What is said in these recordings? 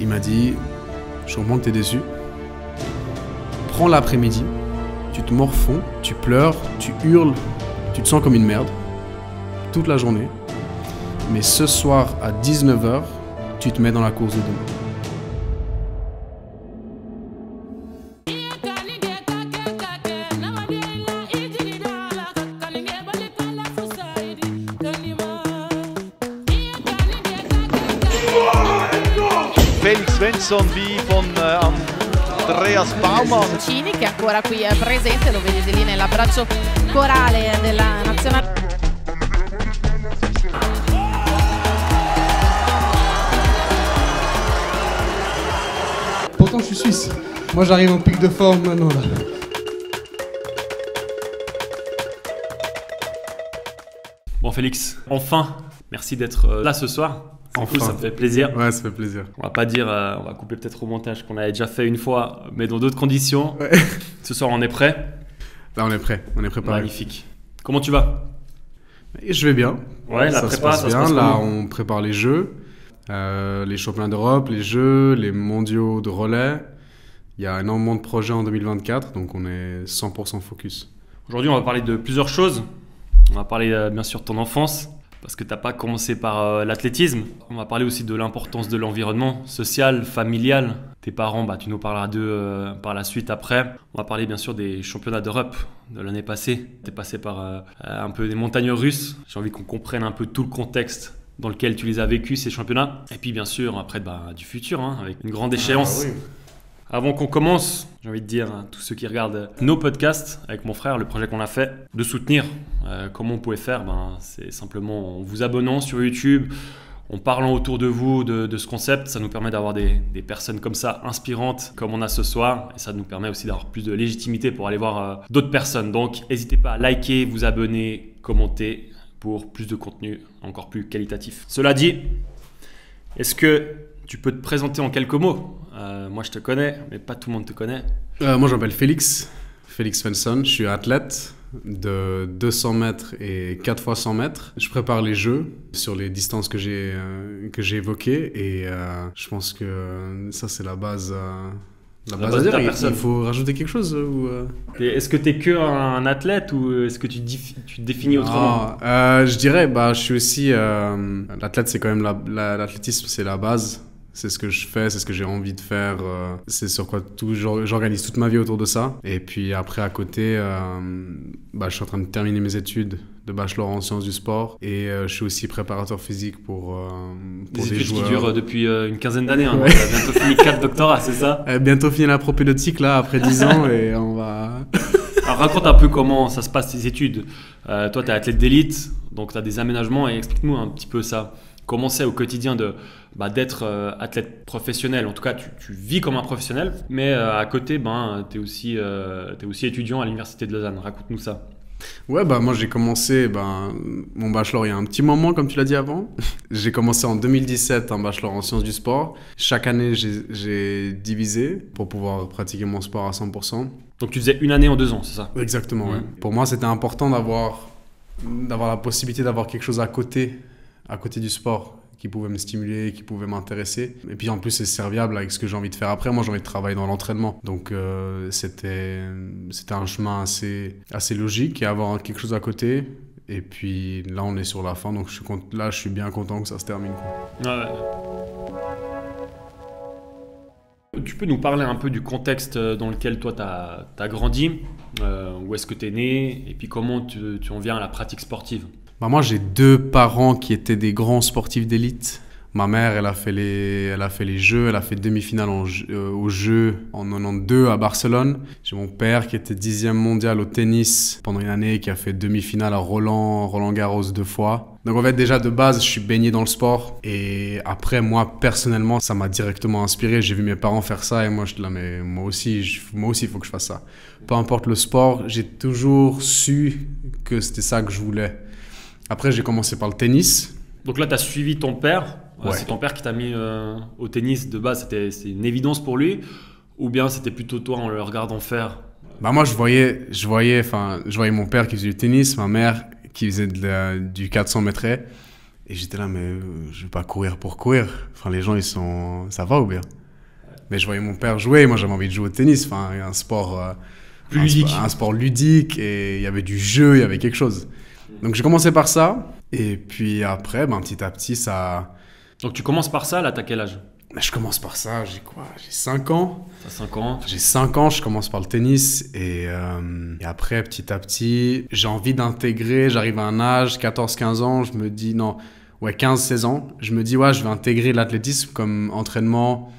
Il m'a dit, je comprends que t'es déçu. Prends l'après-midi, tu te morfonds, tu pleures, tu hurles, tu te sens comme une merde, toute la journée. Mais ce soir à 19h, tu te mets dans la course de demain. Felix Svensson wie von Andreas Baumann. Cini che è ancora qui presente, lo vedete lì nell'abbraccio corale della nazionale. Pourtant je suis suisse. Moi j'arrive en pic de forme maintenant là. Bon Félix, enfin, merci d'être là ce soir. C'est cool, ça me fait plaisir. Ouais, ça fait plaisir. On va pas dire, on va couper peut-être au montage qu'on avait déjà fait une fois, mais dans d'autres conditions. Ouais. Ce soir, on est prêt? Là, on est prêt, on est préparé. Magnifique. Comment tu vas? Et je vais bien. Ouais, la ça prépa, se passe ça se bien. passe Là, comment? on prépare les jeux, les championnats d'Europe, les jeux, les mondiaux de relais. Il y a énormément de projets en 2024, donc on est 100% focus. Aujourd'hui, on va parler de plusieurs choses. On va parler bien sûr de ton enfance, parce que tu n'as pas commencé par l'athlétisme. On va parler aussi de l'importance de l'environnement social, familial. Tes parents, tu nous parleras d'eux par la suite après. On va parler bien sûr des championnats d'Europe de l'année passée. Tu es passé par un peu des montagnes russes. J'ai envie qu'on comprenne un peu tout le contexte dans lequel tu les as vécus, ces championnats. Et puis bien sûr, après, du futur, avec une grande échéance. Ah, oui. Avant qu'on commence, j'ai envie de dire à tous ceux qui regardent nos podcasts avec mon frère, le projet qu'on a fait, de soutenir. Comment on pouvait faire, c'est simplement en vous abonnant sur YouTube, en parlant autour de vous de ce concept. Ça nous permet d'avoir des personnes comme ça, inspirantes, comme on a ce soir. Et ça nous permet aussi d'avoir plus de légitimité pour aller voir d'autres personnes. Donc n'hésitez pas à liker, vous abonner, commenter pour plus de contenu encore plus qualitatif. Cela dit, est-ce que tu peux te présenter en quelques mots? Moi, je te connais, mais pas tout le monde te connaît. Moi, je m'appelle Félix Svensson. Je suis athlète de 200 mètres et 4 fois 100 mètres. Je prépare les jeux sur les distances que j'ai évoquées et je pense que ça, c'est la base. La base de à ta dire. personne. Il faut rajouter quelque chose ou Est-ce que tu es que un athlète ou est-ce que tu te définis autrement? Je dirais, je suis aussi l'athlète. C'est quand même l'athlétisme, c'est la base. C'est ce que je fais, c'est ce que j'ai envie de faire. C'est sur quoi j'organise toute ma vie autour de ça. Et puis après, à côté, je suis en train de terminer mes études de bachelor en sciences du sport. Et je suis aussi préparateur physique pour Des des études joueurs. qui durent depuis une quinzaine d'années. Ouais. Tu as bientôt fini 4 doctorats, c'est ça? Bientôt fini la propédeutique, là, après 10 ans. Et on va... Alors raconte un peu comment ça se passe tes études. Toi, tu es athlète d'élite, donc tu as des aménagements et explique-nous un petit peu ça. Comment c'est au quotidien d'être athlète professionnel? En tout cas, tu vis comme un professionnel, mais à côté, tu es aussi étudiant à l'Université de Lausanne. Raconte-nous ça. Ouais, moi j'ai commencé mon bachelor il y a un petit moment, comme tu l'as dit avant. J'ai commencé en 2017 un bachelor en sciences du sport. Chaque année, j'ai divisé pour pouvoir pratiquer mon sport à 100%. Donc tu faisais une année en 2 ans, c'est ça? Exactement, ouais. Pour moi, c'était important d'avoir la possibilité d'avoir quelque chose à côté du sport qui pouvait me stimuler, qui pouvait m'intéresser. Et puis en plus, c'est serviable avec ce que j'ai envie de faire après. Moi, j'ai envie de travailler dans l'entraînement. Donc c'était un chemin assez logique et avoir quelque chose à côté. Et puis là, on est sur la fin. Donc je suis bien content que ça se termine, quoi. Ouais. Tu peux nous parler un peu du contexte dans lequel toi tu as grandi, où est-ce que tu es né et puis comment tu en viens à la pratique sportive? Moi, j'ai 2 parents qui étaient des grands sportifs d'élite. Ma mère, elle a fait les Jeux, elle a fait demi-finale aux Jeux en 92 à Barcelone. J'ai mon père qui était 10e mondial au tennis pendant une année, qui a fait demi-finale à Roland Garros 2 fois. Donc en fait, déjà de base, je suis baigné dans le sport. Et après, moi, personnellement, ça m'a directement inspiré. J'ai vu mes parents faire ça et moi, je suis là, mais moi aussi, il faut que je fasse ça. Peu importe le sport, j'ai toujours su que c'était ça que je voulais. Après, j'ai commencé par le tennis. Donc là, tu as suivi ton père. Ouais. C'est ton père qui t'a mis au tennis de base. C'était une évidence pour lui? Ou bien c'était plutôt toi en le regardant faire? Moi, je voyais mon père qui faisait du tennis, ma mère qui faisait du 400 mètres. Et j'étais là, mais je vais pas courir pour courir. Enfin, les gens, ils sont... Ça va ou bien? Mais je voyais mon père jouer, moi j'avais envie de jouer au tennis, enfin, un sport... Plus ludique. Un sport ludique, et il y avait du jeu, il y avait quelque chose. Donc j'ai commencé par ça, et puis après, petit à petit, ça... Donc tu commences par ça, là, t'as quel âge? Je commence par ça, j'ai quoi? J'ai 5 ans. T'as 5 ans. J'ai 5 ans, je commence par le tennis, et après, petit à petit, j'ai envie d'intégrer, j'arrive à un âge, 14-15 ans, je me dis, non, ouais, 15-16 ans, je me dis, ouais, je vais intégrer l'athlétisme comme entraînement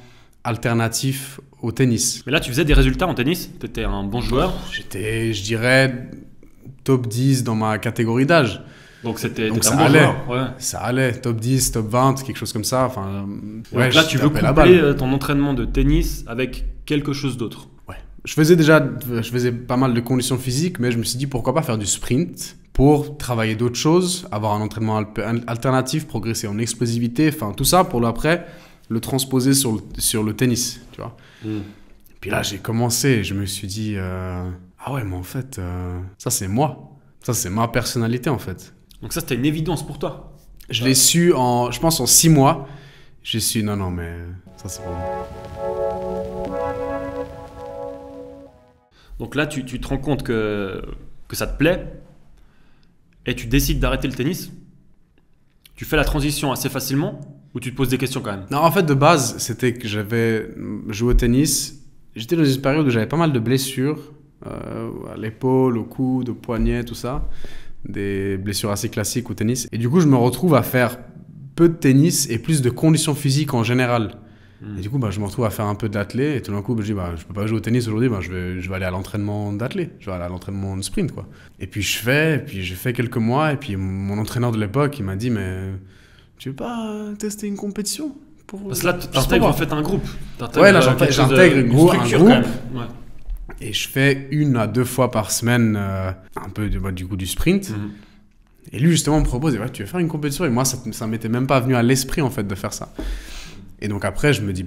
alternatif au tennis. Mais là, tu faisais des résultats en tennis? T'étais un bon joueur? J'étais, je dirais, top 10 dans ma catégorie d'âge. Donc c'était Donc un ça bon allait. joueur. Ouais. Ça allait, top 10, top 20, quelque chose comme ça. Enfin, ouais, Donc là, tu veux tapais la coupler balle. ton entraînement de tennis avec quelque chose d'autre. Ouais. Je faisais pas mal de conditions physiques, mais je me suis dit pourquoi pas faire du sprint pour travailler d'autres choses, avoir un entraînement alternatif, progresser en explosivité, enfin tout ça pour après le transposer sur le tennis, tu vois. Puis là, j'ai commencé, je me suis dit, ah ouais, mais en fait, ça c'est moi. Ça c'est ma personnalité en fait. Donc ça, c'était une évidence pour toi. Je l'ai su je pense en 6 mois. J'ai su, non, mais ça c'est pour moi. Donc là, tu te rends compte que ça te plaît et tu décides d'arrêter le tennis. Tu fais la transition assez facilement ou tu te poses des questions quand même? Non, en fait, de base, c'était que j'avais joué au tennis. J'étais dans une période où j'avais pas mal de blessures à l'épaule, au coude, au poignet, tout ça. Des blessures assez classiques au tennis. Et du coup, je me retrouve à faire peu de tennis et plus de conditions physiques en général. Et du coup, je me retrouve à faire un peu d'athlé. Et tout d'un coup, je dis, je peux pas jouer au tennis aujourd'hui, je vais aller à l'entraînement d'athlé. Je vais aller à l'entraînement de sprint, quoi. Et puis j'ai fait quelques mois. Et puis mon entraîneur de l'époque, il m'a dit, mais tu veux pas tester une compétition Parce que là, tu intègres en fait un groupe. Ouais, là, j'intègre un groupe. Ouais. Et je fais 1 à 2 fois par semaine un peu du coup du sprint. Et lui, justement, me propose, ouais, tu veux faire une compétition? Et moi, ça m'était même pas venu à l'esprit, en fait, de faire ça. Et donc après, je me dis,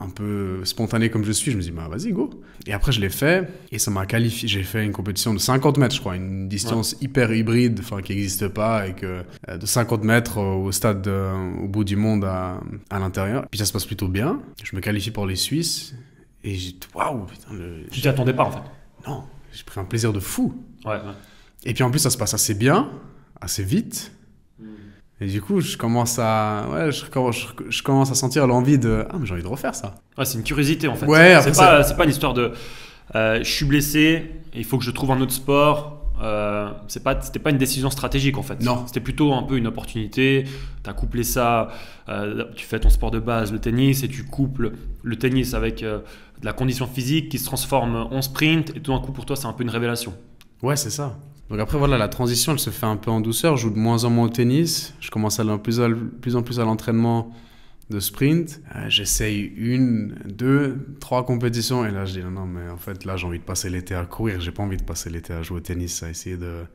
un peu spontané comme je suis, je me dis, vas-y, go. Et après, je l'ai fait, et ça m'a qualifié. J'ai fait une compétition de 50 mètres, je crois, une distance hyper hybride, qui n'existe pas, et de 50 mètres au stade, au bout du monde à l'intérieur. Puis ça se passe plutôt bien. Je me qualifie pour les Suisses, et j'ai waouh, putain. Tu t'y attendais pas, en fait? Non, j'ai pris un plaisir de fou. Ouais. Et puis en plus, ça se passe assez bien, assez vite. Et du coup, je commence à sentir l'envie de... Ah, mais j'ai envie de refaire ça. Ouais, c'est une curiosité, en fait. Ouais, c'est pas une histoire de... je suis blessé, il faut que je trouve un autre sport. C'était pas une décision stratégique, en fait. Non. C'était plutôt un peu une opportunité. Tu as couplé ça, tu fais ton sport de base, le tennis, et tu couples le tennis avec de la condition physique qui se transforme en sprint. Et tout d'un coup, pour toi, c'est un peu une révélation. Ouais, c'est ça. Donc après, voilà, la transition, elle se fait un peu en douceur. Je joue de moins en moins au tennis. Je commence à aller de plus en plus à l'entraînement de sprint. J'essaye 1, 2, 3 compétitions. Et là, je dis, non, mais en fait, là, j'ai envie de passer l'été à courir. J'ai pas envie de passer l'été à jouer au tennis, à essayer de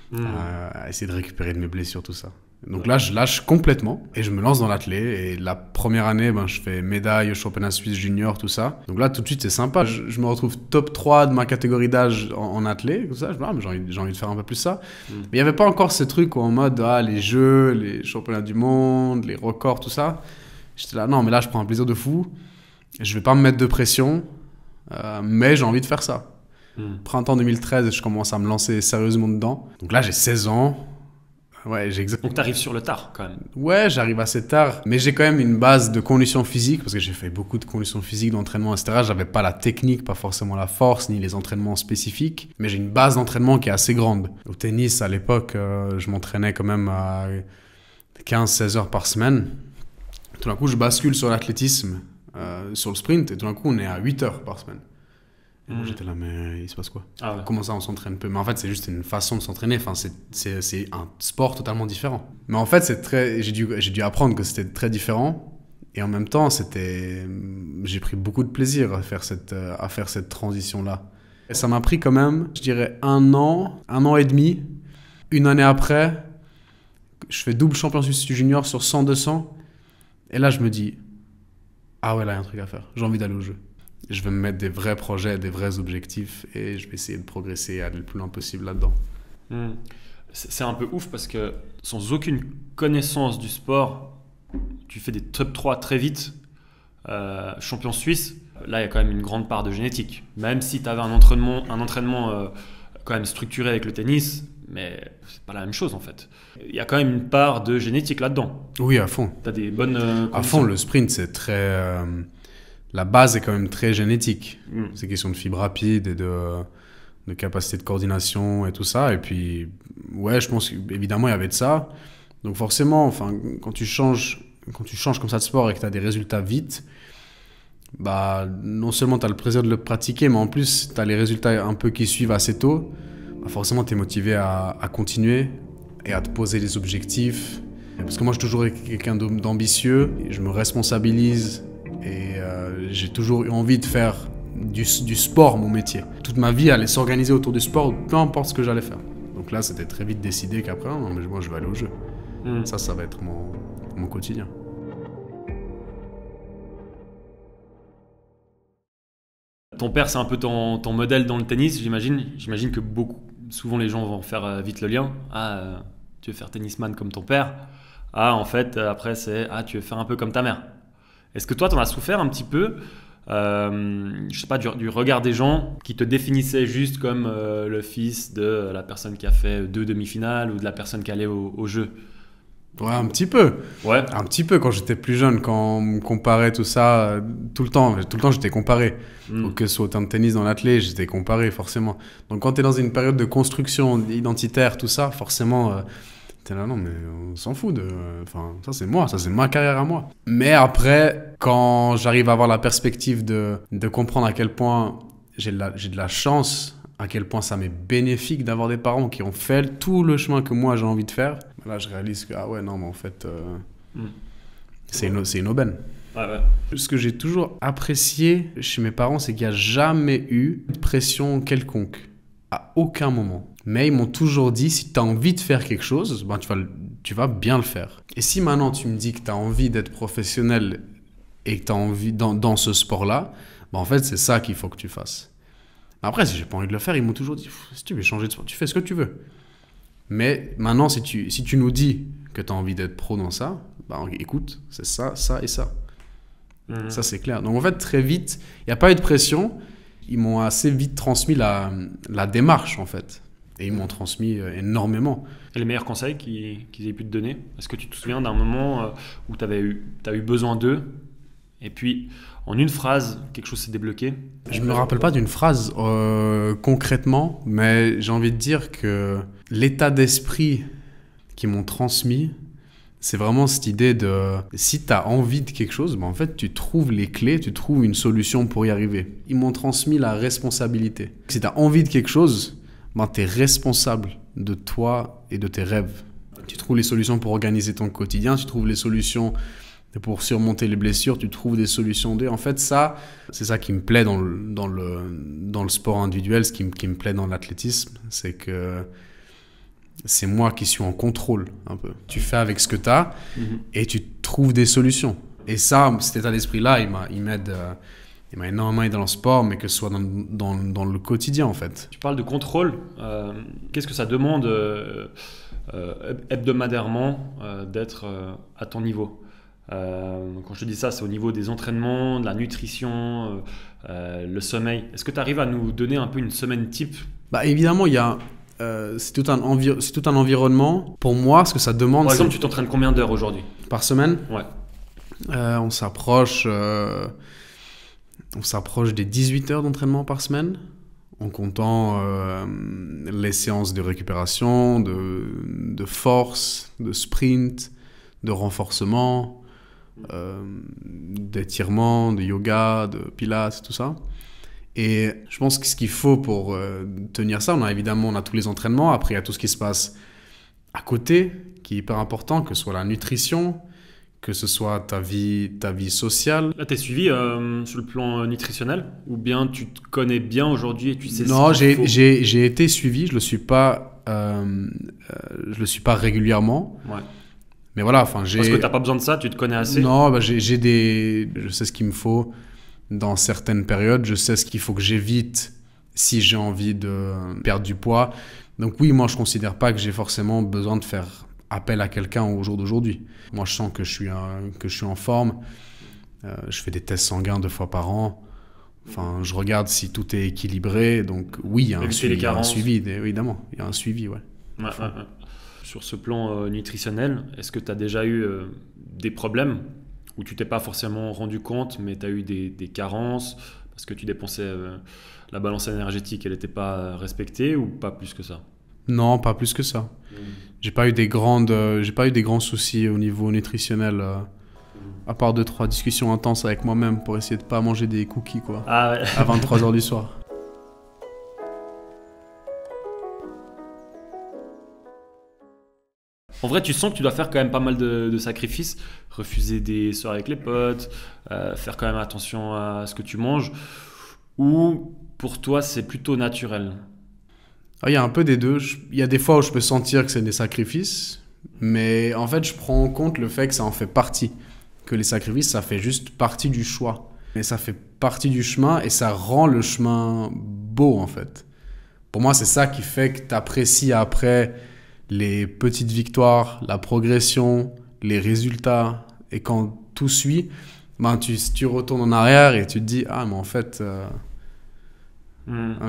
récupérer de mes blessures, tout ça. Donc là, je lâche complètement et je me lance dans l'athlé. Et la première année, je fais médaille au championnat suisse junior, tout ça. Donc là, tout de suite, c'est sympa. Je me retrouve top 3 de ma catégorie d'âge en athlé, tout ça. Mais j'ai envie de faire un peu plus ça. Mais il n'y avait pas encore ce truc en mode les jeux, les championnats du monde, les records, tout ça. J'étais là, non, mais là, je prends un plaisir de fou. Je vais pas me mettre de pression, mais j'ai envie de faire ça. Printemps 2013, je commence à me lancer sérieusement dedans. Donc là, j'ai 16 ans. Ouais, Donc t'arrives sur le tard quand même. Ouais, j'arrive assez tard, mais j'ai quand même une base de conditions physiques parce que j'ai fait beaucoup de conditions physiques, d'entraînement, etc. J'avais pas la technique, pas forcément la force, ni les entraînements spécifiques, mais j'ai une base d'entraînement qui est assez grande. Au tennis, à l'époque, je m'entraînais quand même à 15-16 heures par semaine. Tout d'un coup, je bascule sur l'athlétisme, sur le sprint, et tout d'un coup, on est à 8 heures par semaine. Et moi, j'étais là, mais il se passe quoi? Comment ça, on s'entraîne peu? Mais en fait, c'est juste une façon de s'entraîner. Enfin, c'est un sport totalement différent. Mais en fait, j'ai dû apprendre que c'était très différent. Et en même temps, j'ai pris beaucoup de plaisir à faire cette transition-là. Et ça m'a pris quand même, je dirais, 1 an et demi. 1 année après, je fais double champion suisse junior sur 100-200. Et là, je me dis, ah ouais, là, il y a un truc à faire. J'ai envie d'aller au jeu. Je vais me mettre des vrais projets, des vrais objectifs et je vais essayer de progresser et aller le plus loin possible là-dedans. C'est un peu ouf parce que sans aucune connaissance du sport, tu fais des top 3 très vite, champion suisse, là il y a quand même une grande part de génétique. Même si tu avais un entraînement quand même structuré avec le tennis, mais c'est pas la même chose en fait. Il y a quand même une part de génétique là-dedans. Oui, à fond. Tu as des bonnes À fond, le sprint, c'est très... la base est quand même très génétique. C'est question de fibre rapide et de capacité de coordination et tout ça. Et puis, ouais, je pense qu'évidemment, il y avait de ça. Donc forcément, enfin, quand tu changes comme ça de sport et que tu as des résultats vite, bah, non seulement tu as le plaisir de le pratiquer, mais en plus, tu as les résultats un peu qui suivent assez tôt. Bah, forcément, tu es motivé à continuer et à te poser des objectifs. Parce que moi, je suis toujours quelqu'un d'ambitieux. Je me responsabilise et j'ai toujours eu envie de faire du sport mon métier. Toute ma vie allait s'organiser autour du sport, peu importe ce que j'allais faire. Donc là, c'était très vite décidé qu'après, non, mais moi, je vais aller au jeu. Ça va être mon quotidien. Ton père, c'est un peu ton modèle dans le tennis, j'imagine. J'imagine que souvent les gens vont faire vite le lien. Tu veux faire tennisman comme ton père. En fait, après, c'est tu veux faire un peu comme ta mère. Est-ce que toi, tu en as souffert un petit peu je sais pas, du regard des gens qui te définissaient juste comme le fils de la personne qui a fait 2 demi-finales ou de la personne qui allait au jeu? Ouais, un petit peu. Ouais. Un petit peu quand j'étais plus jeune, quand on me comparait tout ça, tout le temps j'étais comparé. Donc, que ce soit autant de tennis dans l'athlé, j'étais comparé forcément. Donc quand tu es dans une période de construction identitaire, tout ça, forcément, t'es là, non mais on s'en fout enfin, ça c'est ma carrière à moi. Mais après, quand j'arrive à avoir la perspective de comprendre à quel point j'ai de la chance, à quel point ça m'est bénéfique d'avoir des parents qui ont fait tout le chemin que moi j'ai envie de faire, là je réalise que non mais en fait c'est une aubaine. Ouais. Ce que j'ai toujours apprécié chez mes parents, c'est qu'il n'y a jamais eu de pression quelconque, à aucun moment. Mais ils m'ont toujours dit, si tu as envie de faire quelque chose, ben tu vas bien le faire. Et si maintenant tu me dis que tu as envie d'être professionnel et que tu as envie dans ce sport-là, ben en fait c'est ça qu'il faut que tu fasses. Après, si j'ai pas envie de le faire, ils m'ont toujours dit, si tu veux changer de sport, tu fais ce que tu veux. Mais maintenant, si tu nous dis que tu as envie d'être pro dans ça, ben écoute, c'est ça, ça et ça. Ça, c'est clair. Donc en fait, très vite, il n'y a pas eu de pression. Ils m'ont assez vite transmis la démarche, en fait. Et ils m'ont transmis énormément. Et les meilleurs conseils qu'ils aient pu te donner? Est-ce que tu te souviens d'un moment où tu as eu besoin d'eux, et puis en une phrase, quelque chose s'est débloqué? Je ne me rappelle pas d'une phrase concrètement, mais j'ai envie de dire que l'état d'esprit qu'ils m'ont transmis, c'est vraiment cette idée de si tu as envie de quelque chose, ben en fait, tu trouves les clés, tu trouves une solution pour y arriver. Ils m'ont transmis la responsabilité. Si tu as envie de quelque chose, ben tu es responsable de toi et de tes rêves. Tu trouves les solutions pour organiser ton quotidien, tu trouves les solutions pour surmonter les blessures, tu trouves des solutions. En fait, ça, c'est ça qui me plaît dans le sport individuel, ce qui me plaît dans l'athlétisme, c'est que c'est moi qui suis en contrôle un peu. Tu fais avec ce que tu as et tu trouves des solutions. Et ça, cet état d'esprit-là, il m'aide énormément aidé dans le sport, mais que ce soit dans le quotidien en fait. Tu parles de contrôle. Qu'est-ce que ça demande hebdomadairement d'être à ton niveau? Quand je te dis ça, c'est au niveau des entraînements, de la nutrition, le sommeil. Est-ce que tu arrives à nous donner un peu une semaine type? Bah, évidemment, il y a... c'est tout un environnement. Pour moi, ce que ça demande... Par exemple, tu t'entraînes combien d'heures aujourd'hui? Par semaine? Ouais. On s'approche des 18 heures d'entraînement par semaine, en comptant les séances de récupération, de force, de sprint, de renforcement, d'étirement, de yoga, de pilates, tout ça. Et je pense que ce qu'il faut pour tenir ça, on a tous les entraînements, après il y a tout ce qui se passe à côté, qui est hyper important, que ce soit la nutrition, que ce soit ta vie sociale. Là, tu es suivi sur le plan nutritionnel, ou bien tu te connais bien aujourd'hui et tu sais Non, ce qu'il faut? j'ai été suivi, je le suis pas régulièrement. Ouais. Mais voilà, parce que t'as pas besoin de ça, tu te connais assez? Non, je sais ce qu'il me faut dans certaines périodes, je sais ce qu'il faut que j'évite si j'ai envie de perdre du poids. Donc oui, moi je considère pas que j'ai forcément besoin de faire appelle à quelqu'un au jour d'aujourd'hui. Moi, je sens que je suis en forme. Je fais des tests sanguins 2 fois par an. Enfin, je regarde si tout est équilibré. Donc oui, il y a un suivi, évidemment. Il y a un suivi, ouais. Ouais. Sur ce plan nutritionnel, est-ce que tu as déjà eu des problèmes où tu t'es pas forcément rendu compte, mais tu as eu des carences parce que tu dépensais la balance énergétique, elle n'était pas respectée, ou pas plus que ça? Non, pas plus que ça. J'ai pas eu des grands soucis au niveau nutritionnel, à part 2-3 discussions intenses avec moi-même pour essayer de pas manger des cookies, quoi, à 23h du soir. En vrai, tu sens que tu dois faire quand même pas mal de sacrifices, refuser des soirées avec les potes, faire quand même attention à ce que tu manges, ou pour toi c'est plutôt naturel? Il y a un peu des deux. Il y a des fois où je peux sentir que c'est des sacrifices, mais en fait, je prends en compte le fait que ça en fait partie. Que les sacrifices, ça fait juste partie du choix. Mais ça fait partie du chemin et ça rend le chemin beau, en fait. Pour moi, c'est ça qui fait que tu apprécies après les petites victoires, la progression, les résultats. Et quand tout suit, ben, tu retournes en arrière et tu te dis « Ah, mais en fait...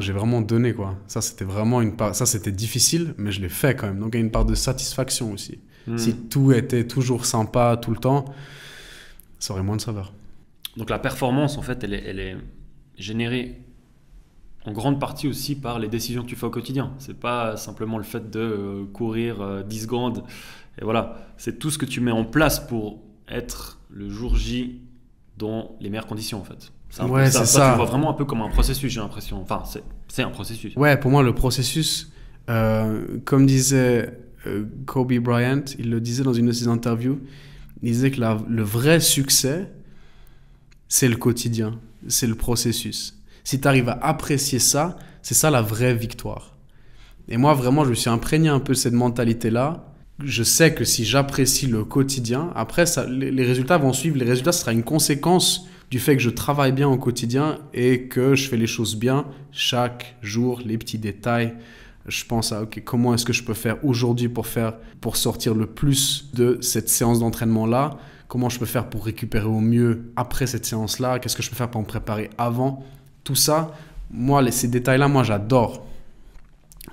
j'ai vraiment donné, quoi. Ça, c'était vraiment ça, c'était difficile, mais je l'ai fait quand même. Donc, il y a une part de satisfaction aussi. Si tout était toujours sympa tout le temps, ça aurait moins de saveur. Donc, la performance, en fait, elle est générée en grande partie aussi par les décisions que tu fais au quotidien. C'est pas simplement le fait de courir 10 secondes. Et voilà, c'est tout ce que tu mets en place pour être le jour J dans les meilleures conditions, en fait. C'est ça. Tu le vois vraiment un peu comme un processus, j'ai l'impression. Enfin, c'est un processus. Ouais, pour moi, le processus, comme disait Kobe Bryant, il le disait dans une de ses interviews, il disait que le vrai succès, c'est le quotidien, c'est le processus. Si tu arrives à apprécier ça, c'est ça la vraie victoire. Et moi, vraiment, je me suis imprégné un peu de cette mentalité-là. Je sais que si j'apprécie le quotidien, après, les résultats vont suivre. Les résultats, ce sera une conséquence du fait que je travaille bien au quotidien et que je fais les choses bien chaque jour, les petits détails. Je pense à comment est-ce que je peux faire aujourd'hui pour sortir le plus de cette séance d'entraînement-là. Comment je peux faire pour récupérer au mieux après cette séance-là. Qu'est-ce que je peux faire pour me préparer avant. Tout ça, moi, ces détails-là, moi, j'adore.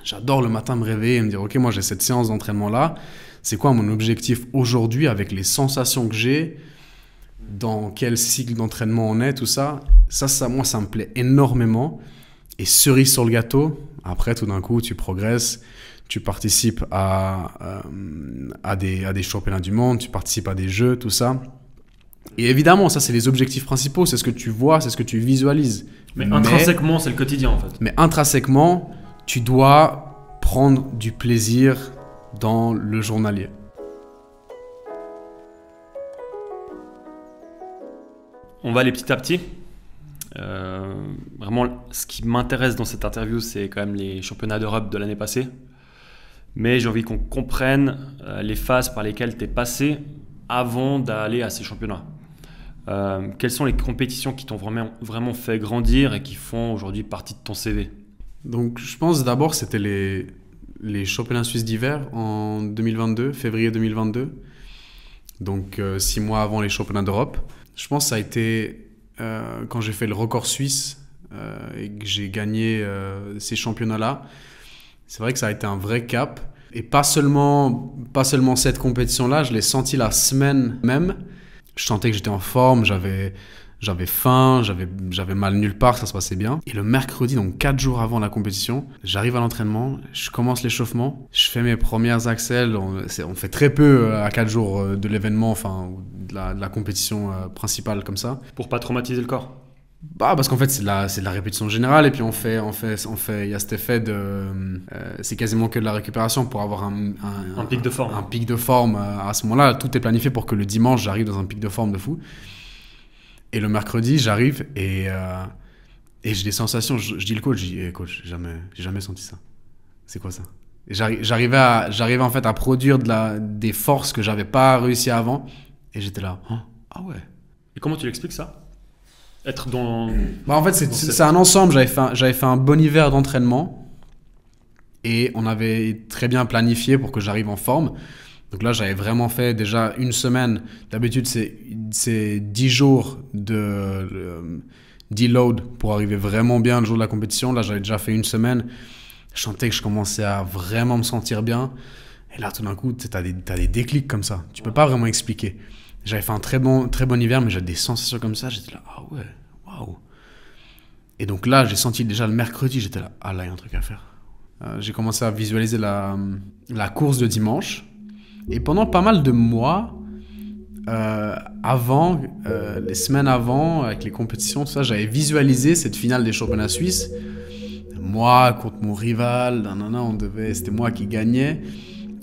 J'adore le matin me réveiller et me dire « Ok, moi, j'ai cette séance d'entraînement-là. C'est quoi mon objectif aujourd'hui avec les sensations que j'ai ? Dans quel cycle d'entraînement on est, tout ça. Ça, moi, ça me plaît énormément. Et cerise sur le gâteau, après, tout d'un coup, tu progresses, tu participes à des championnats du monde, tu participes à des jeux, tout ça. Et évidemment, ça, c'est les objectifs principaux, c'est ce que tu vois, c'est ce que tu visualises. Mais intrinsèquement, c'est le quotidien, en fait. Mais intrinsèquement, tu dois prendre du plaisir dans le journalier. On va aller petit à petit. Vraiment, ce qui m'intéresse dans cette interview, c'est quand même les championnats d'Europe de l'année passée. Mais j'ai envie qu'on comprenne les phases par lesquelles tu es passé avant d'aller à ces championnats. Quelles sont les compétitions qui t'ont vraiment fait grandir et qui font aujourd'hui partie de ton CV? Donc, je pense d'abord c'était les championnats suisses d'hiver en 2022, février 2022. Donc, 6 mois avant les championnats d'Europe. Je pense que ça a été quand j'ai fait le record suisse et que j'ai gagné ces championnats-là. C'est vrai que ça a été un vrai cap. Et pas seulement cette compétition-là, je l'ai senti la semaine même. Je sentais que j'étais en forme, j'avais faim, j'avais mal nulle part, ça se passait bien. Et le mercredi, donc 4 jours avant la compétition, j'arrive à l'entraînement, je commence l'échauffement, je fais mes premières accels. On fait très peu à 4 jours de l'événement, enfin de la compétition principale comme ça. Pour pas traumatiser le corps? Bah, parce qu'en fait, c'est de la répétition générale, et puis il y a cet effet c'est quasiment que de la récupération pour avoir un pic de forme. Un pic de forme à ce moment-là. Tout est planifié pour que le dimanche, j'arrive dans un pic de forme de fou. Et le mercredi, j'arrive et j'ai des sensations. Je dis le coach, je dis hey, coach, j'ai jamais senti ça. C'est quoi ça? Et j'arrivais en fait à produire des forces que j'avais pas réussi avant, et j'étais là. Ah ouais. Et comment tu l'expliques ça? Être dans... Bah en fait, c'est un ensemble. J'avais fait un bon hiver d'entraînement et on avait très bien planifié pour que j'arrive en forme. Donc là, j'avais vraiment fait déjà une semaine. D'habitude, c'est 10 jours de deload pour arriver vraiment bien le jour de la compétition. Là, j'avais déjà fait une semaine. Je sentais que je commençais à vraiment me sentir bien. Et là, tout d'un coup, t'as des déclics comme ça. Tu peux pas vraiment expliquer. J'avais fait un très bon hiver, mais j'avais des sensations comme ça. J'étais là, ah ouais, waouh. Et donc là, j'ai senti déjà le mercredi, j'étais là, ah là, il y a un truc à faire. J'ai commencé à visualiser la course de dimanche. Et pendant pas mal de mois, les semaines avant, avec les compétitions, tout ça, j'avais visualisé cette finale des championnats suisses. Moi contre mon rival, c'était moi qui gagnais.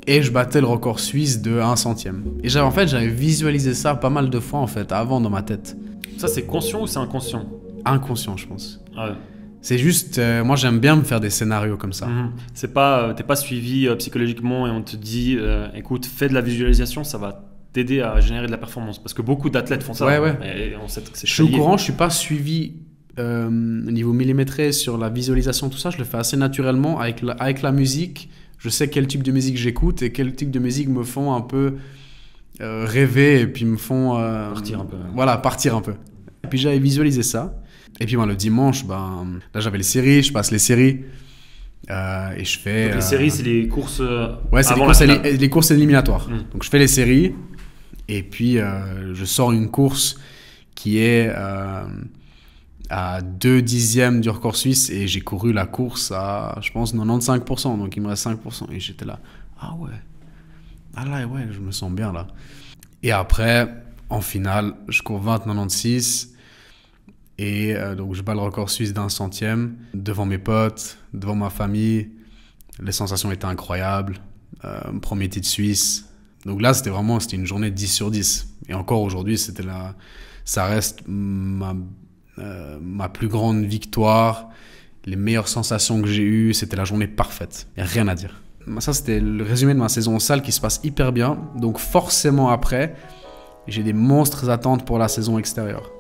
Et je battais le record suisse de 1 centième. Et j'avais visualisé ça pas mal de fois, en fait, avant dans ma tête. Ça, c'est conscient ou c'est inconscient? Inconscient, je pense. Ah ouais. C'est juste, moi j'aime bien me faire des scénarios comme ça. C'est pas, t'es pas suivi psychologiquement et on te dit, écoute, fais de la visualisation, ça va t'aider à générer de la performance. Parce que beaucoup d'athlètes font ça. Ouais. Et on sait que c'est je suis au courant, je suis pas suivi au niveau millimétré sur la visualisation, tout ça. Je le fais assez naturellement avec la musique. Je sais quel type de musique j'écoute et quel type de musique me font un peu rêver et puis me font partir un peu. Voilà, partir un peu. Et puis j'avais visualisé ça. Et puis le dimanche, là j'avais les séries, je passe les séries et je fais. Donc les séries, c'est les courses. Ouais, c'est les courses éliminatoires. Donc je fais les séries et puis je sors une course qui est à 2 dixièmes du record suisse et j'ai couru la course à, je pense, 95%. Donc il me reste 5%. Et j'étais là, ah ouais, je me sens bien là. Et après, en finale, je cours 20,96 et donc je bats le record suisse d'1 centième devant mes potes, devant ma famille. Les sensations étaient incroyables. Premier titre suisse. Donc là, c'était une journée 10 sur 10. Et encore aujourd'hui, ça reste ma plus grande victoire, les meilleures sensations que j'ai eues, c'était la journée parfaite. Il n'y a rien à dire. Ça, c'était le résumé de ma saison en salle qui se passe hyper bien. Donc forcément après, j'ai des monstres attentes pour la saison extérieure.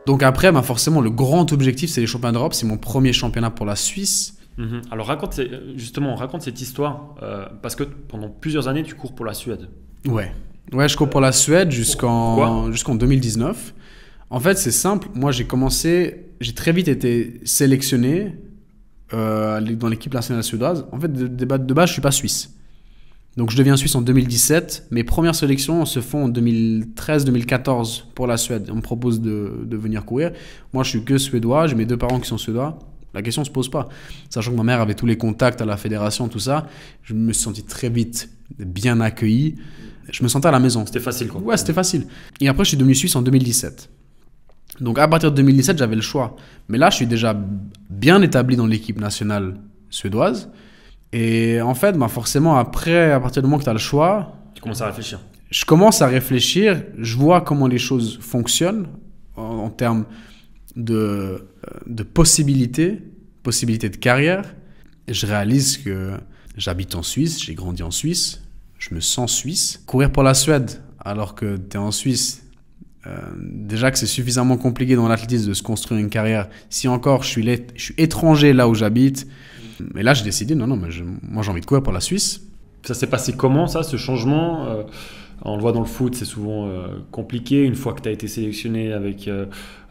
Donc après, forcément, le grand objectif, c'est les championnats d'Europe. C'est mon premier championnat pour la Suisse. Alors raconte cette histoire, parce que pendant plusieurs années, tu cours pour la Suède. Ouais, je cours pour la Suède jusqu'en 2019. En fait, c'est simple. Moi, j'ai très vite été sélectionné dans l'équipe nationale suédoise. En fait, de base, je suis pas suisse. Donc, je deviens suisse en 2017. Mes premières sélections se font en 2013-2014 pour la Suède. On me propose de venir courir. Moi, je suis que suédois. J'ai mes 2 parents qui sont suédois. La question se pose pas. Sachant que ma mère avait tous les contacts à la fédération, tout ça, je me suis senti très vite bien accueilli. Je me sentais à la maison. C'était facile, quoi. Ouais, c'était facile. Et après, je suis devenu suisse en 2017. Donc, à partir de 2017, j'avais le choix. Mais là, je suis déjà bien établi dans l'équipe nationale suédoise. Et en fait, forcément, après, à partir du moment que tu as le choix... Tu commences à réfléchir. Je commence à réfléchir. Je vois comment les choses fonctionnent en termes de possibilités de carrière. Et je réalise que j'habite en Suisse, j'ai grandi en Suisse, je me sens suisse. Courir pour la Suède alors que tu es en Suisse, déjà que c'est suffisamment compliqué dans l'athlétisme de se construire une carrière. Si encore je suis étranger là où j'habite, mais là j'ai décidé, moi j'ai envie de courir pour la Suisse. Ça s'est passé comment ça, ce changement on le voit dans le foot, c'est souvent compliqué une fois que tu as été sélectionné avec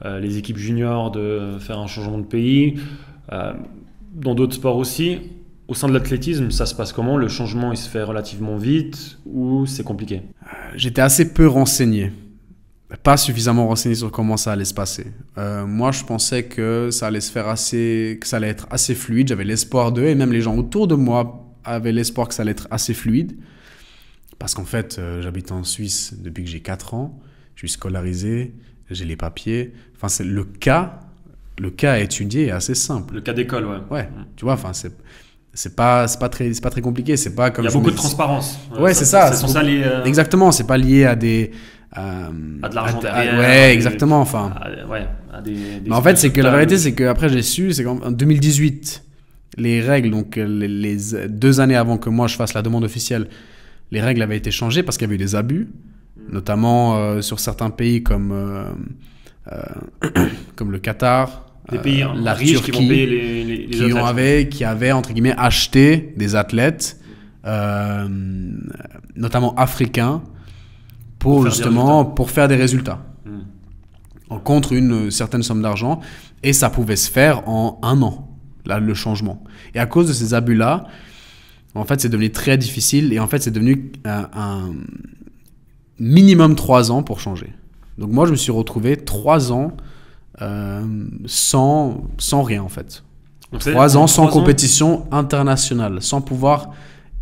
les équipes juniors de faire un changement de pays. Dans d'autres sports aussi, au sein de l'athlétisme, ça se passe comment? Le changement, il se fait relativement vite ou c'est compliqué? J'étais assez peu renseigné. Pas suffisamment renseigné sur comment ça allait se passer. Moi, je pensais que ça allait que ça allait être assez fluide. J'avais l'espoir et même les gens autour de moi avaient l'espoir que ça allait être assez fluide. Parce qu'en fait, j'habite en Suisse depuis que j'ai 4 ans. Je suis scolarisé, j'ai les papiers. Enfin, le cas à étudier est assez simple. Le cas d'école, ouais. Ouais, tu vois, c'est pas très compliqué. C'est pas comme il y a beaucoup de transparence. Ouais, c'est ça. Exactement, c'est pas lié à des... à de l'argent derrière. Ouais, exactement. Enfin. Mais en fait, c'est que la vérité, c'est qu'après j'ai su, c'est qu'en 2018, les règles, donc les 2 années avant que moi je fasse la demande officielle, les règles avaient été changées parce qu'il y avait eu des abus, notamment sur certains pays comme le Qatar, Des pays la riches Turquie, qui vont payer les athlètes. qui avaient, entre guillemets, acheté des athlètes, notamment africains, pour faire des résultats. Contre une certaine somme d'argent. Et ça pouvait se faire en 1 an, là, le changement. Et à cause de ces abus-là, en fait, c'est devenu très difficile. Et en fait, c'est devenu un minimum 3 ans pour changer. Donc moi, je me suis retrouvé 3 ans sans rien, en fait. Donc, 3 ans sans compétition internationale, sans pouvoir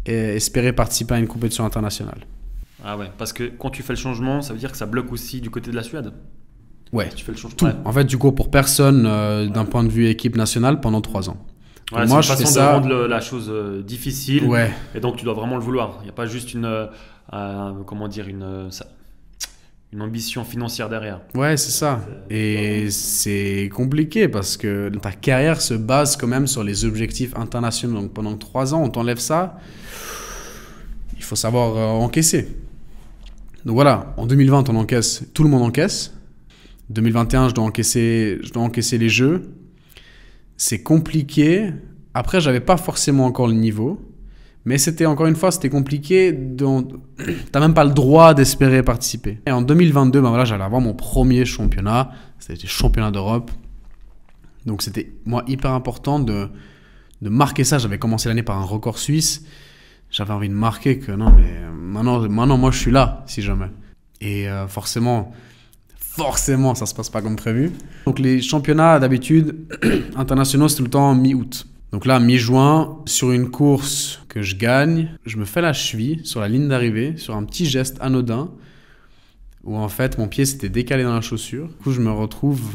espérer participer à une compétition internationale. Ah ouais, parce que quand tu fais le changement, ça veut dire que ça bloque aussi du côté de la Suède. Ouais, tu fais le changement. tout. Ouais. En fait, du coup, pour personne d'un point de vue équipe nationale pendant 3 ans. Ouais, moi, c'est une façon de rendre la chose difficile. Ouais. Et donc, tu dois vraiment le vouloir. Il n'y a pas juste une ambition financière derrière. Ouais, c'est ça. Et c'est compliqué parce que ta carrière se base quand même sur les objectifs internationaux. Donc pendant 3 ans, on t'enlève ça. Il faut savoir encaisser. Donc voilà, en 2020, on encaisse. Tout le monde encaisse. 2021, je dois encaisser les jeux. C'est compliqué. Après, j'avais pas forcément encore le niveau. Mais c'était compliqué. T'as même pas le droit d'espérer participer. Et en 2022, j'allais avoir mon premier championnat. C'était championnat d'Europe. Donc c'était, moi, hyper important de marquer ça. J'avais commencé l'année par un record suisse. J'avais envie de marquer que non, mais maintenant, moi, je suis là, si jamais. Et forcément, ça se passe pas comme prévu. Donc les championnats, d'habitude, internationaux, c'est tout le temps mi-août. Donc là, mi-juin, sur une course que je gagne, je me fais la cheville sur la ligne d'arrivée, sur un petit geste anodin, où en fait, mon pied s'était décalé dans la chaussure. Du coup, je me retrouve,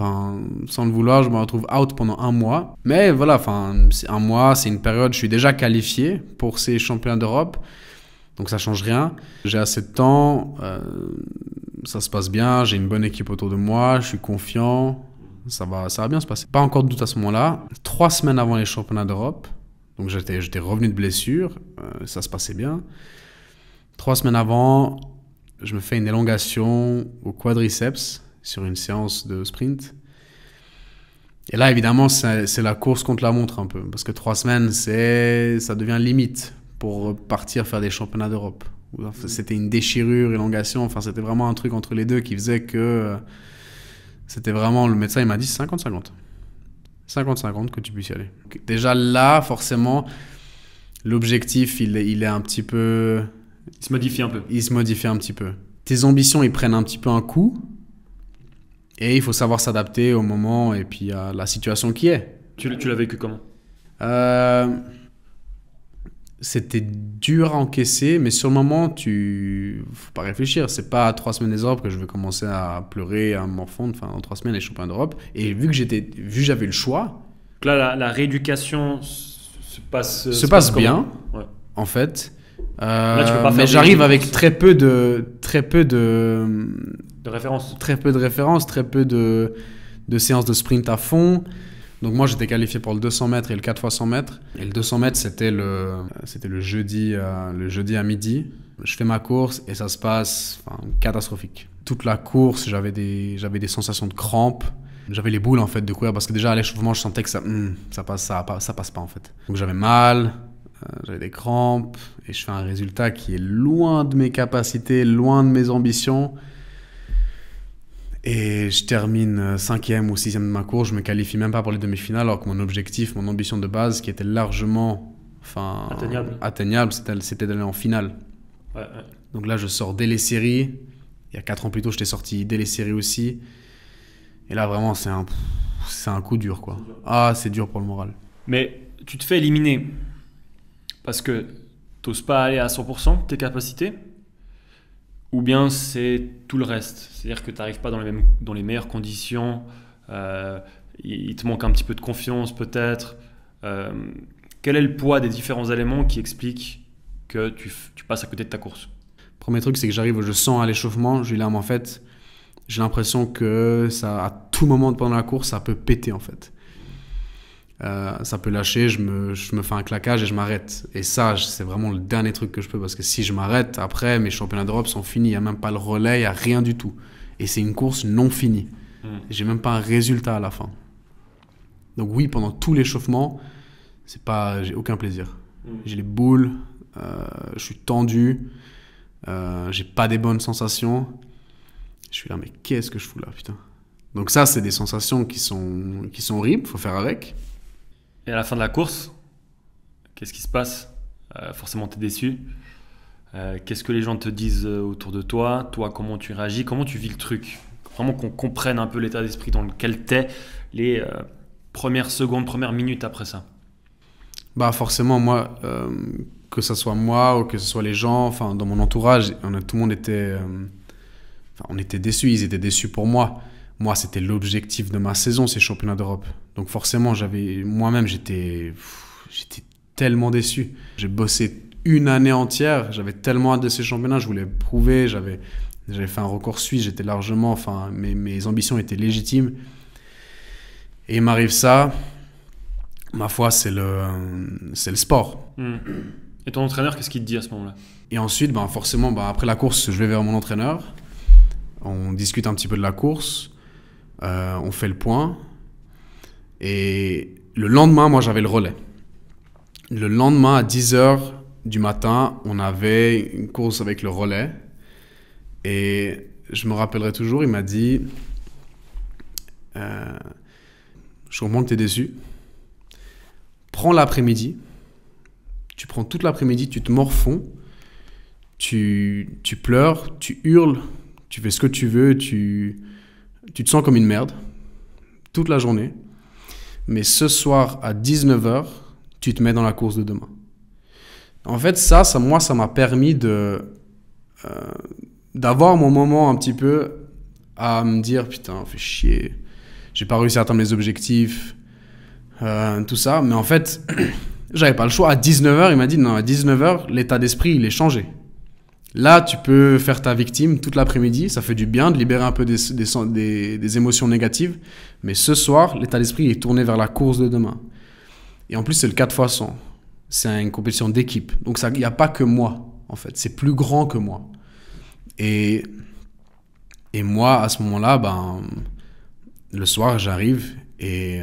sans le vouloir, je me retrouve out pendant 1 mois. Mais voilà, 1 mois, c'est une période, je suis déjà qualifié pour ces championnats d'Europe. Donc ça change rien. J'ai assez de temps, ça se passe bien, j'ai une bonne équipe autour de moi, je suis confiant. Ça va bien se passer. Pas encore de doute à ce moment-là. 3 semaines avant les championnats d'Europe, donc j'étais revenu de blessure, ça se passait bien. 3 semaines avant, je me fais une élongation au quadriceps sur une séance de sprint. Et là, évidemment, c'est la course contre la montre un peu, parce que 3 semaines, ça devient limite pour partir faire des championnats d'Europe. C'était une déchirure, élongation, c'était vraiment un truc entre les deux qui faisait que... C'était vraiment, le médecin il m'a dit 50-50. 50-50 que tu puisses y aller. Déjà là, forcément, l'objectif, il est un petit peu... Il se modifie un peu. Il se modifie un petit peu. Tes ambitions, ils prennent un petit peu un coup. Et il faut savoir s'adapter au moment et puis à la situation qui est. Tu l'as vécu comment ? C'était dur à encaisser, mais sur le moment, faut pas réfléchir. C'est pas à 3 semaines des Europes que je vais commencer à pleurer, à m'enfondre. En 3 semaines, les championnats d'Europe. Et vu que j'avais le choix. Donc là, la rééducation se passe bien, ouais. En fait. Là, tu peux pas faire mais j'arrive avec très peu de références. Très peu de références, très peu de séances de sprint à fond. Donc moi, j'étais qualifié pour le 200 mètres et le 4 x 100 mètres. Et le 200 mètres, c'était le jeudi à midi. Je fais ma course et ça se passe catastrophique. Toute la course, j'avais des sensations de crampes. J'avais les boules en fait de courir parce que déjà à l'échauffement, je sentais que ça passe pas en fait. Donc j'avais mal, j'avais des crampes et je fais un résultat qui est loin de mes capacités, loin de mes ambitions. Et je termine 5e ou 6e de ma course, je me qualifie même pas pour les demi-finales, alors que mon objectif, mon ambition de base, qui était largement atteignable, c'était d'aller en finale. Ouais. Donc là, je sors dès les séries. Il y a 4 ans plus tôt, j'étais sorti dès les séries aussi. Et là, vraiment, c'est un coup dur, quoi. Ah, c'est dur pour le moral. Mais tu te fais éliminer parce que tu n'oses pas aller à 100% de tes capacités, ou bien c'est tout le reste, c'est-à-dire que tu n'arrives pas dans les meilleures conditions, il te manque un petit peu de confiance peut-être. Quel est le poids des différents éléments qui expliquent que tu passes à côté de ta course ? Premier truc, c'est que je sens à l'échauffement, en fait, j'ai l'impression que ça, à tout moment pendant la course, ça peut péter en fait. Ça peut lâcher, je me fais un claquage et je m'arrête. Et ça, c'est vraiment le dernier truc que je peux, parce que si je m'arrête, après, mes championnats d'Europe sont finis. Il n'y a même pas le relais, il n'y a rien du tout. Et c'est une course non finie. J'ai même pas un résultat à la fin. Donc oui, pendant tout l'échauffement, j'ai aucun plaisir. J'ai les boules, je suis tendu, j'ai pas des bonnes sensations. Je suis là, mais qu'est-ce que je fous là, putain. Donc ça, c'est des sensations qui sont horribles, faut faire avec. Et à la fin de la course, qu'est-ce qui se passe? Forcément, tu es déçu. Qu'est-ce que les gens te disent autour de toi? Toi, comment tu réagis? Comment tu vis le truc? Vraiment qu'on comprenne un peu l'état d'esprit dans lequel tu es les premières secondes, premières minutes après ça. Bah forcément, moi, que ce soit moi ou que ce soit les gens, enfin dans mon entourage, tout le monde était... on était déçus, ils étaient déçus pour moi. Moi, c'était l'objectif de ma saison, ces championnats d'Europe. Donc forcément, moi-même, j'étais tellement déçu. J'ai bossé une année entière, j'avais tellement hâte de ces championnats, je voulais prouver, j'avais fait un record suisse, j'étais largement... Enfin, mes ambitions étaient légitimes. Et il m'arrive ça, ma foi, c'est le sport. Et ton entraîneur, qu'est-ce qu'il te dit à ce moment-là? Et ensuite, forcément, après la course, je vais vers mon entraîneur. On discute un petit peu de la course. On fait le point. Et le lendemain, moi, j'avais le relais. Le lendemain, à 10h du matin, on avait une course avec le relais. Et je me rappellerai toujours, il m'a dit je comprends que tu es déçu. Prends l'après-midi. Tu prends toute l'après-midi, tu te morfonds. Tu pleures, tu hurles, tu fais ce que tu veux, tu te sens comme une merde toute la journée. Mais ce soir, à 19h, tu te mets dans la course de demain. En fait, moi, ça m'a permis d'avoir mon moment un petit peu à me dire, putain, fais chier, j'ai pas réussi à atteindre mes objectifs, tout ça. Mais en fait, j'avais pas le choix. À 19h, il m'a dit, non, à 19h, l'état d'esprit, il est changé. Là, tu peux faire ta victime toute l'après-midi. Ça fait du bien de libérer un peu des émotions négatives. Mais ce soir, l'état d'esprit est tourné vers la course de demain. Et en plus, c'est le 4x100. C'est une compétition d'équipe. Donc, il n'y a pas que moi, en fait. C'est plus grand que moi. Et moi, à ce moment-là, le soir, j'arrive et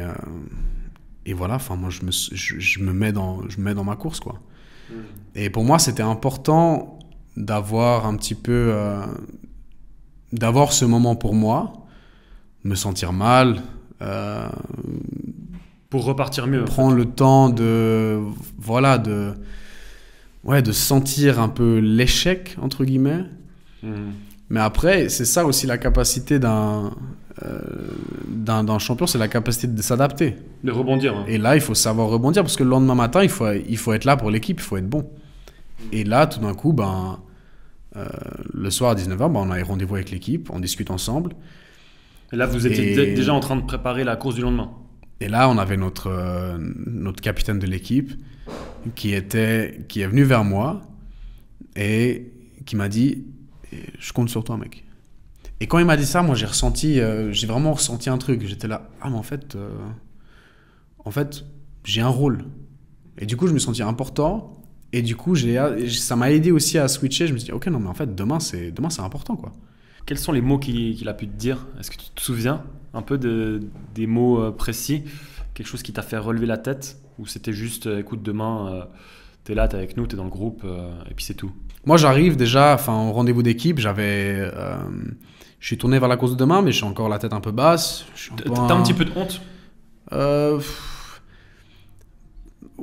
voilà. Enfin, moi, je me mets dans ma course, quoi. Et pour moi, c'était important d'avoir un petit peu d'avoir ce moment pour moi, me sentir mal, pour repartir mieux, prendre le temps de sentir un peu l'échec entre guillemets. Mais après, c'est ça aussi la capacité d'un champion, c'est la capacité de s'adapter, de rebondir. Et là, il faut savoir rebondir parce que le lendemain matin, il faut être là pour l'équipe, il faut être bon. Et là, tout d'un coup, le soir à 19h, on a rendez-vous avec l'équipe, on discute ensemble. Et là, vous étiez déjà en train de préparer la course du lendemain. Et là, on avait notre capitaine de l'équipe qui est venu vers moi et qui m'a dit « Je compte sur toi, mec ». Et quand il m'a dit ça, moi, j'ai vraiment ressenti un truc. J'étais là « Ah, mais en fait, j'ai un rôle ». Et du coup, je me sentais important. Et du coup, ça m'a aidé aussi à switcher. Je me suis dit, ok, non, mais en fait, demain, c'est important, quoi. Quels sont les mots qu'il a pu te dire? Est-ce que tu te souviens un peu des mots précis? Quelque chose qui t'a fait relever la tête? Ou c'était juste, écoute, demain, t'es là, t'es avec nous, t'es dans le groupe, et puis c'est tout? Moi, j'arrive déjà, au rendez-vous d'équipe, je suis tourné vers la course de demain, mais je suis encore la tête un peu basse. T'as un petit peu de honte?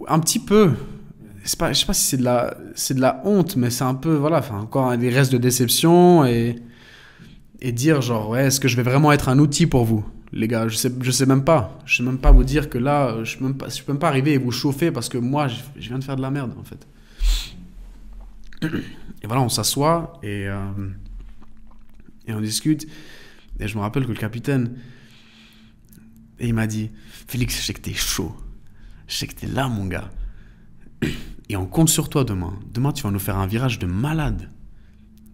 Un petit peu. Je sais pas si c'est de la honte, mais c'est un peu, encore des restes de déception et dire genre, ouais, est-ce que je vais vraiment être un outil pour vous, les gars? Je sais même pas. Je sais même pas vous dire que là, je peux même pas arriver et vous chauffer parce que moi, je viens de faire de la merde, en fait. Et voilà, on s'assoit et on discute. Et je me rappelle que le capitaine, et il m'a dit, Félix, je sais que t'es chaud. Je sais que t'es là, mon gars. Et on compte sur toi demain. Demain, tu vas nous faire un virage de malade.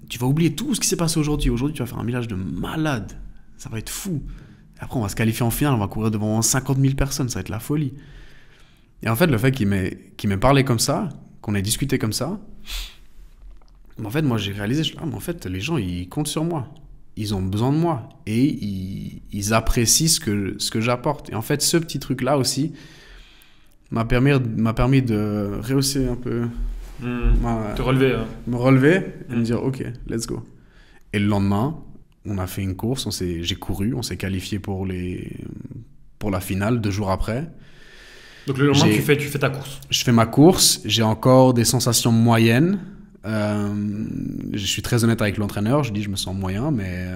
Tu vas oublier tout ce qui s'est passé aujourd'hui. Aujourd'hui, tu vas faire un virage de malade. Ça va être fou. Et après, on va se qualifier en finale. On va courir devant 50 000 personnes. Ça va être la folie. Et en fait, le fait qu'il m'ait parlé comme ça, qu'on ait discuté comme ça, en fait, moi, j'ai réalisé, mais en fait, les gens, ils comptent sur moi. ils ont besoin de moi et ils apprécient ce que j'apporte. Et en fait, ce petit truc-là aussi m'a permis de rehausser un peu, Te relever. me relever et me dire ok, let's go. Et le lendemain, on a fait une course, j'ai couru, on s'est qualifié pour la finale 2 jours après. Donc le lendemain, tu fais ta course. Je fais ma course, j'ai encore des sensations moyennes. Je suis très honnête avec l'entraîneur, je dis je me sens moyen, mais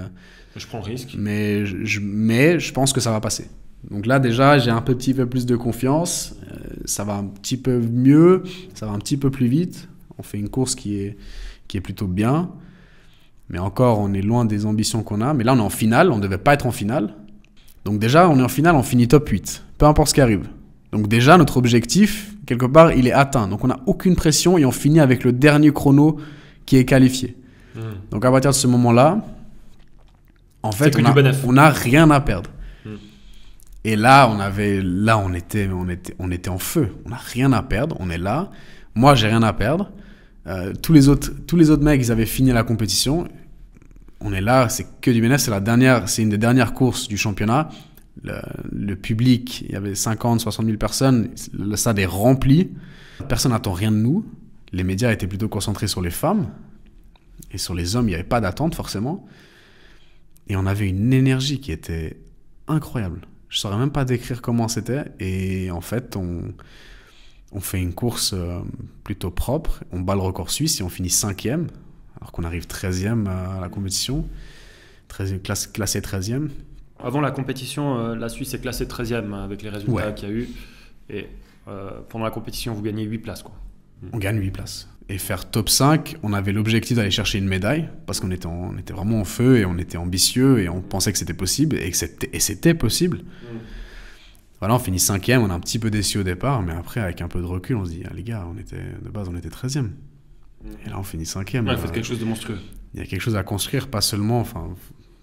Je prends le risque. mais je pense que ça va passer. Donc là déjà j'ai un petit peu plus de confiance, ça va un petit peu mieux, ça va un petit peu plus vite. On fait une course qui est plutôt bien, mais encore on est loin des ambitions qu'on a. Mais là on est en finale, on ne devait pas être en finale. Donc déjà on est en finale, on finit top 8, peu importe ce qui arrive. Donc déjà notre objectif, quelque part, il est atteint. Donc on n'a aucune pression et on finit avec le dernier chrono qui est qualifié. Donc à partir de ce moment-là, en fait, on n'a rien à perdre. Et là, on était en feu. On n'a rien à perdre. On est là. Moi, j'ai rien à perdre. Tous les autres mecs, ils avaient fini la compétition. On est là, c'est que du bénéfice. C'est une des dernières courses du championnat. Le public, il y avait 50, 60 000 personnes. Le stade est rempli. Personne n'attend rien de nous. Les médias étaient plutôt concentrés sur les femmes. Et sur les hommes, il n'y avait pas d'attente forcément. Et on avait une énergie qui était incroyable. Je ne saurais même pas décrire comment c'était. Et en fait, on fait une course plutôt propre. On bat le record suisse et on finit 5e. Alors qu'on arrive 13e à la compétition. Classé 13e. Avant la compétition, la Suisse est classée 13e avec les résultats qu'il y a eu. Et pendant la compétition, vous gagnez 8 places, quoi. On gagne 8 places. Et faire top 5, on avait l'objectif d'aller chercher une médaille parce qu'on était, vraiment en feu et on était ambitieux et on pensait que c'était possible et c'était possible. Voilà, on finit 5e, on est un petit peu déçus au départ, mais après, avec un peu de recul, on se dit, les gars, de base, on était 13e. Et là, on finit 5e. Ouais, faites quelque chose de monstrueux. Il y a quelque chose à construire, pas seulement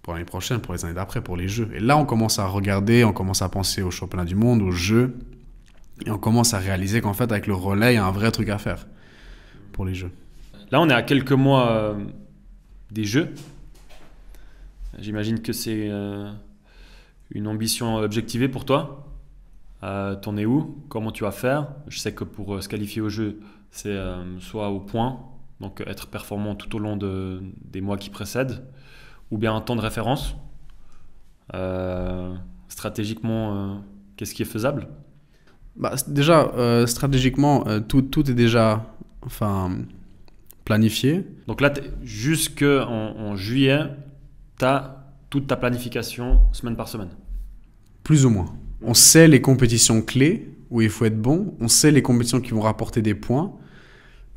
pour l'année prochaine, pour les années d'après, pour les Jeux. Et là, on commence à regarder, on commence à penser aux championnats du monde, aux Jeux. Et on commence à réaliser qu'en fait, avec le relais, il y a un vrai truc à faire pour les Jeux. Là, on est à quelques mois des Jeux. J'imagine que c'est une ambition objectivée pour toi. T'en es où? Comment tu vas faire? Je sais que pour se qualifier aux Jeux, c'est soit au point, donc être performant tout au long des mois qui précèdent, ou bien un temps de référence. Stratégiquement, qu'est-ce qui est faisable? Déjà, stratégiquement, tout est déjà planifié. Donc là, jusqu'en juillet, tu as toute ta planification semaine par semaine. Plus ou moins. On sait les compétitions clés où il faut être bon. On sait les compétitions qui vont rapporter des points.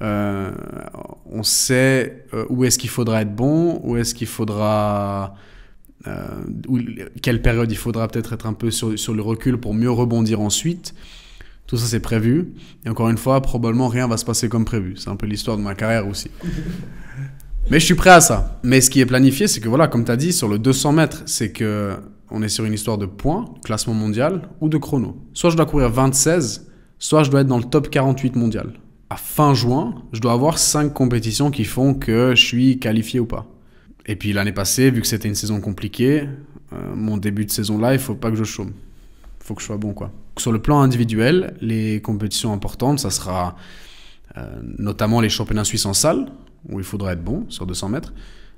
On sait où est-ce qu'il faudra être bon, où est-ce qu'il faudra... quelle période il faudra peut-être être un peu sur le recul pour mieux rebondir ensuite. Tout ça, c'est prévu. Et encore une fois, probablement, rien va se passer comme prévu. C'est un peu l'histoire de ma carrière aussi. Mais je suis prêt à ça. Mais ce qui est planifié, c'est que, voilà, comme tu as dit, sur le 200 mètres, c'est qu'on est sur une histoire de points, classement mondial ou de chrono. Soit je dois courir 26, soit je dois être dans le top 48 mondial. À fin juin, je dois avoir 5 compétitions qui font que je suis qualifié ou pas. Et puis l'année passée, vu que c'était une saison compliquée, mon début de saison là, il ne faut pas que je chôme. Il faut que je sois bon, quoi. Sur le plan individuel, les compétitions importantes, ça sera notamment les championnats suisses en salle, où il faudra être bon sur 200 mètres.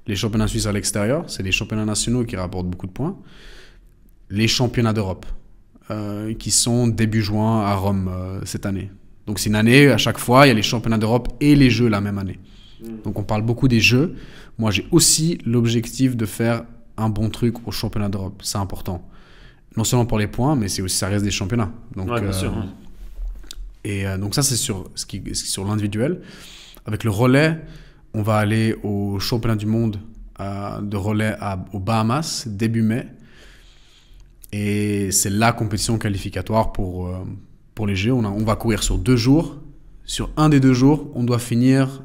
Les championnats suisses à l'extérieur, c'est les championnats nationaux qui rapportent beaucoup de points. Les championnats d'Europe, qui sont début juin à Rome cette année. Donc c'est une année, à chaque fois, il y a les championnats d'Europe et les Jeux la même année. Donc on parle beaucoup des Jeux. Moi, j'ai aussi l'objectif de faire un bon truc aux championnats d'Europe. C'est important. Non seulement pour les points, mais c'est aussi, ça reste des championnats. Donc, bien sûr. Ouais. Et donc ça, c'est sur l'individuel. Avec le relais, on va aller au championnat du monde de relais aux Bahamas, début mai. Et c'est la compétition qualificatoire pour les Jeux. On va courir sur 2 jours. Sur un des 2 jours, on doit finir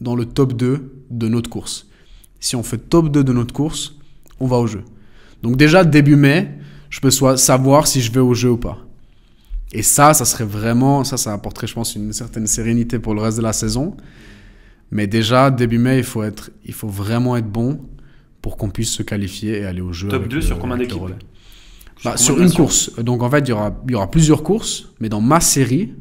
dans le top 2 de notre course. Si on fait top 2 de notre course, on va aux Jeux. Donc déjà, début mai, je peux savoir si je vais aux Jeux ou pas. Et ça serait vraiment... Ça apporterait, je pense, une certaine sérénité pour le reste de la saison. Mais déjà, début mai, il faut vraiment être bon pour qu'on puisse se qualifier et aller au jeu. Top 2 sur combien d'équipes? Sur une course. Donc en fait, il y aura plusieurs courses, mais dans ma série,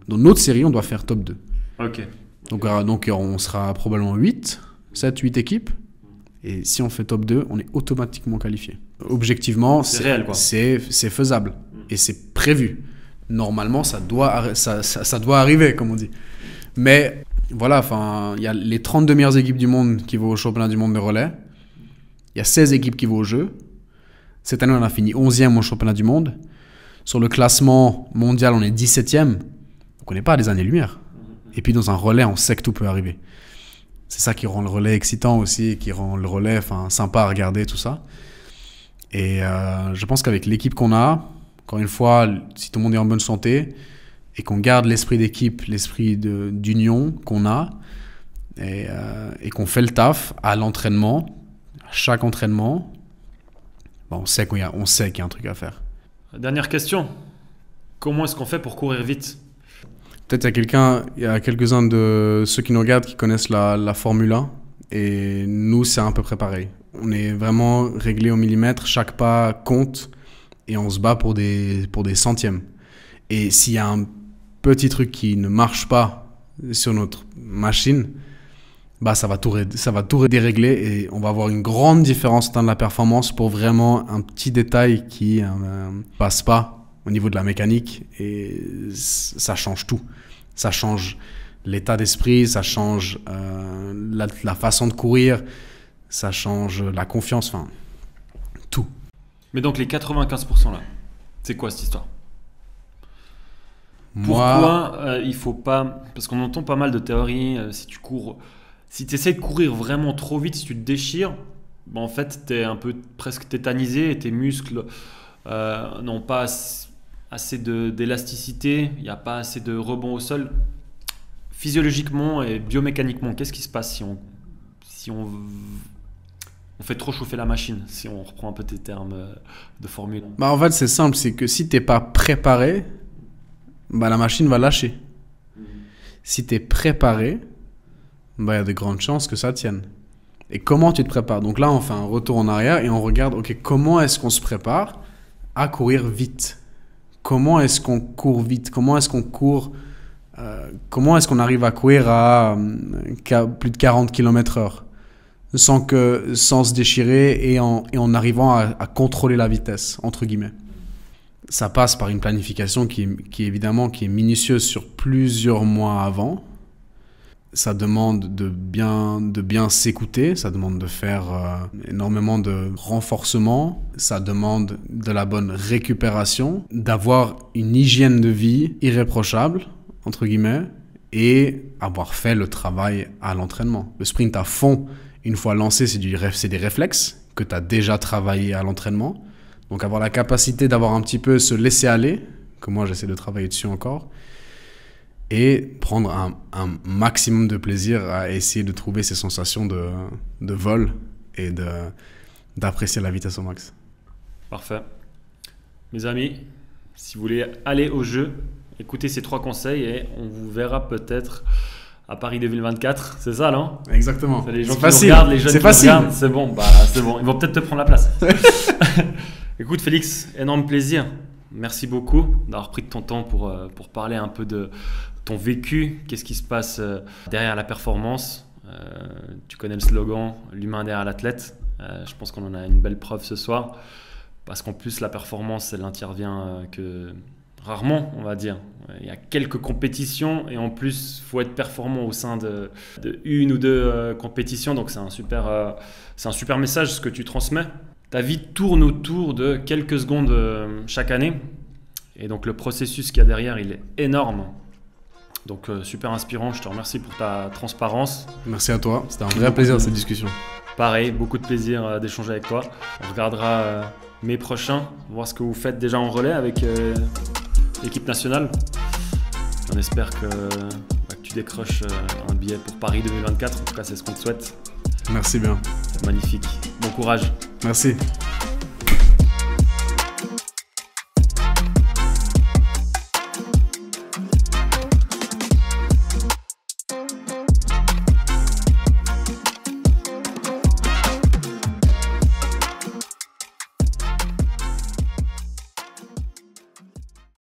dans notre série, on doit faire top 2. Ok. Donc on sera probablement 7-8 équipes. Et si on fait top 2, on est automatiquement qualifié. Objectivement, c'est réel, quoi. C'est faisable. Et c'est prévu. Normalement, ça doit arriver, comme on dit. Mais voilà, il y a les 32 meilleures équipes du monde qui vont au championnat du monde de relais. Il y a 16 équipes qui vont au jeu. Cette année, on a fini 11e au championnat du monde. Sur le classement mondial, on est 17e. Donc on n'est pas à des années-lumière. Et puis dans un relais, on sait que tout peut arriver. C'est ça qui rend le relais excitant aussi, qui rend le relais sympa à regarder, tout ça. Et je pense qu'avec l'équipe qu'on a, encore une fois, si tout le monde est en bonne santé et qu'on garde l'esprit d'équipe, l'esprit d'union qu'on a et qu'on fait le taf à l'entraînement, à chaque entraînement, on sait qu'il y a un truc à faire. Dernière question. Comment est-ce qu'on fait pour courir vite ? Peut-être il y a quelques-uns de ceux qui nous regardent qui connaissent la Formule 1 et nous, c'est à peu près pareil. On est vraiment réglé au millimètre, chaque pas compte et on se bat pour des centièmes. Et s'il y a un petit truc qui ne marche pas sur notre machine, ça va tout dérégler et on va avoir une grande différence dans la performance pour vraiment un petit détail qui passe pas au niveau de la mécanique et ça change tout. Ça change l'état d'esprit, ça change la façon de courir, ça change la confiance, tout. Mais donc les 95% là, c'est quoi cette histoire ? Pourquoi il faut pas... Parce qu'on entend pas mal de théories, si tu essaies de courir vraiment trop vite, si tu te déchires, en fait tu es un peu presque tétanisé et tes muscles n'ont pas assez d'élasticité, il n'y a pas assez de rebond au sol. Physiologiquement et biomécaniquement, qu'est-ce qui se passe si on fait trop chauffer la machine, si on reprend un peu tes termes de formule? En fait, c'est simple, c'est que si tu n'es pas préparé, la machine va lâcher. Si tu es préparé, il y a de grandes chances que ça tienne. Et comment tu te prépares? Donc là, on fait un retour en arrière et on regarde, comment est-ce qu'on se prépare à courir vite? Comment est-ce qu'on court vite? Comment est-ce qu'on court comment est-ce qu'on arrive à courir à plus de 40 km/h sans se déchirer et en arrivant à contrôler la vitesse, entre guillemets? Ça passe par une planification qui est minutieuse sur plusieurs mois avant. Ça demande de bien s'écouter, ça demande de faire énormément de renforcement, ça demande de la bonne récupération, d'avoir une hygiène de vie irréprochable, entre guillemets, et avoir fait le travail à l'entraînement. Le sprint à fond, une fois lancé, c'est des réflexes que tu as déjà travaillé à l'entraînement. Donc avoir la capacité d'avoir un petit peu se laisser aller, que moi j'essaie de travailler dessus encore, et prendre un maximum de plaisir à essayer de trouver ces sensations de vol et d'apprécier la vitesse au max. Parfait. Mes amis, si vous voulez aller au jeu, écoutez ces 3 conseils et on vous verra peut-être à Paris 2024. C'est ça, non? Exactement. C'est les gens c'est qui facile. nous regardent, les jeunes c'est qui facile. nous regardent. C'est bon, c'est bon. Ils vont peut-être te prendre la place. Écoute Félix, énorme plaisir. Merci beaucoup d'avoir pris de ton temps pour parler un peu de ton vécu. Qu'est-ce qui se passe derrière la performance? Tu connais le slogan, l'humain derrière l'athlète. Je pense qu'on en a une belle preuve ce soir. Parce qu'en plus, la performance, elle n'intervient que rarement, on va dire. Il y a quelques compétitions et en plus, il faut être performant au sein de une ou deux compétitions. Donc, c'est un super message ce que tu transmets. Ta vie tourne autour de quelques secondes chaque année. Et donc, le processus qu'il y a derrière, il est énorme. Donc, super inspirant. Je te remercie pour ta transparence. Merci à toi. C'était un vrai plaisir cette discussion. Pareil, beaucoup de plaisir d'échanger avec toi. On regardera mes prochains, voir ce que vous faites déjà en relais avec l'équipe nationale. On espère que tu décroches un billet pour Paris 2024. En tout cas, c'est ce qu'on te souhaite. Merci bien. Magnifique. Bon courage. Merci.